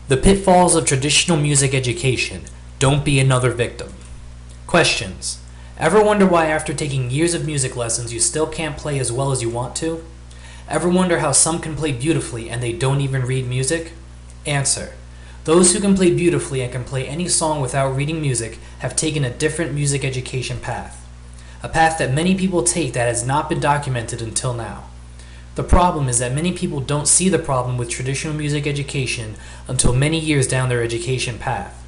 The pitfalls of traditional music education. Don't be another victim. Questions. Ever wonder why after taking years of music lessons you still can't play as well as you want to? Ever wonder how some can play beautifully and they don't even read music? Answer. Those who can play beautifully and can play any song without reading music have taken a different music education path. A path that many people take that has not been documented until now. The problem is that many people don't see the problem with traditional music education until many years down their education path.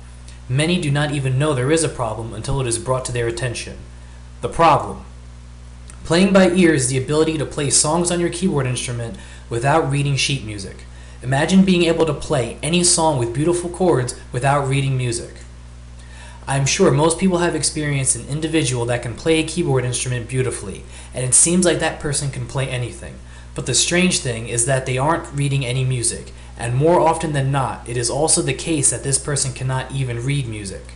Many do not even know there is a problem until it is brought to their attention. The problem. Playing by ear is the ability to play songs on your keyboard instrument without reading sheet music. Imagine being able to play any song with beautiful chords without reading music. I'm sure most people have experienced an individual that can play a keyboard instrument beautifully, and it seems like that person can play anything. But the strange thing is that they aren't reading any music, and more often than not, it is also the case that this person cannot even read music.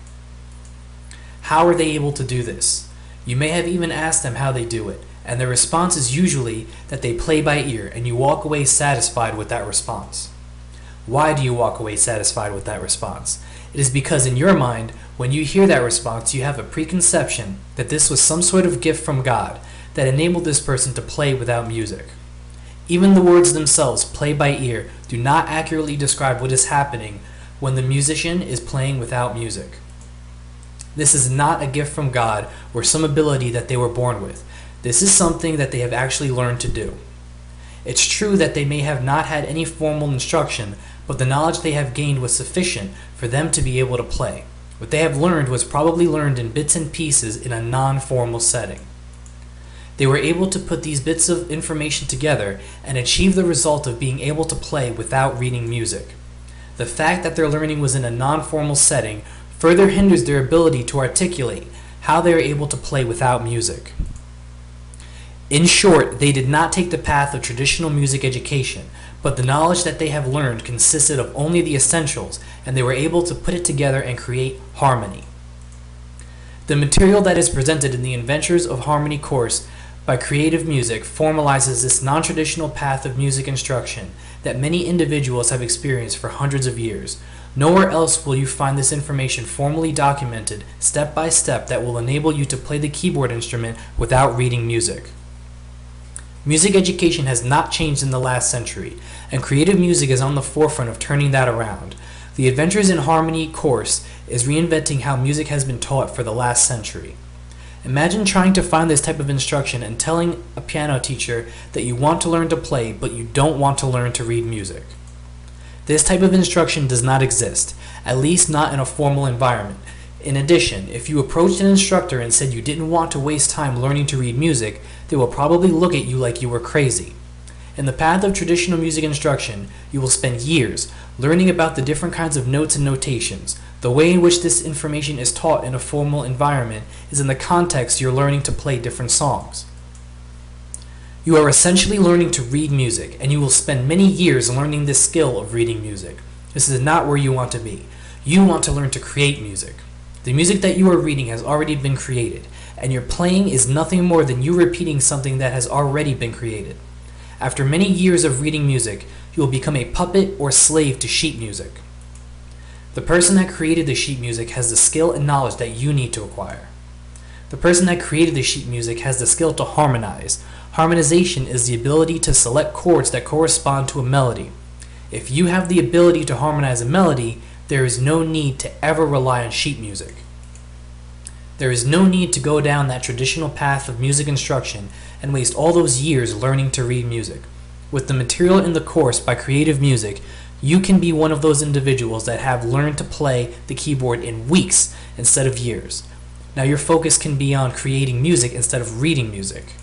How are they able to do this? You may have even asked them how they do it, and their response is usually that they play by ear, and you walk away satisfied with that response. Why do you walk away satisfied with that response? It is because in your mind, when you hear that response, you have a preconception that this was some sort of gift from God that enabled this person to play without music. Even the words themselves, play by ear, do not accurately describe what is happening when the musician is playing without music. This is not a gift from God or some ability that they were born with. This is something that they have actually learned to do. It's true that they may have not had any formal instruction, but the knowledge they have gained was sufficient for them to be able to play. What they have learned was probably learned in bits and pieces in a non-formal setting. They were able to put these bits of information together and achieve the result of being able to play without reading music. The fact that their learning was in a non-formal setting further hinders their ability to articulate how they are able to play without music. In short, they did not take the path of traditional music education, but the knowledge that they have learned consisted of only the essentials, and they were able to put it together and create harmony. The material that is presented in the Adventures of Harmony course by Creative Music formalizes this non-traditional path of music instruction that many individuals have experienced for hundreds of years. Nowhere else will you find this information formally documented, step by step, that will enable you to play the keyboard instrument without reading music. Music education has not changed in the last century, and creative music is on the forefront of turning that around. The Adventures in Harmony course is reinventing how music has been taught for the last century. Imagine trying to find this type of instruction and telling a piano teacher that you want to learn to play, but you don't want to learn to read music. This type of instruction does not exist, at least not in a formal environment. In addition, if you approached an instructor and said you didn't want to waste time learning to read music, they will probably look at you like you were crazy. In the path of traditional music instruction, you will spend years learning about the different kinds of notes and notations. The way in which this information is taught in a formal environment is in the context you're learning to play different songs. You are essentially learning to read music, and you will spend many years learning this skill of reading music. This is not where you want to be. You want to learn to create music. The music that you are reading has already been created, and your playing is nothing more than you repeating something that has already been created. After many years of reading music, you will become a puppet or slave to sheet music. The person that created the sheet music has the skill and knowledge that you need to acquire. The person that created the sheet music has the skill to harmonize. Harmonization is the ability to select chords that correspond to a melody. If you have the ability to harmonize a melody, there is no need to ever rely on sheet music. There is no need to go down that traditional path of music instruction and waste all those years learning to read music. With the material in the course by Creative Music, you can be one of those individuals that have learned to play the keyboard in weeks instead of years. Now your focus can be on creating music instead of reading music.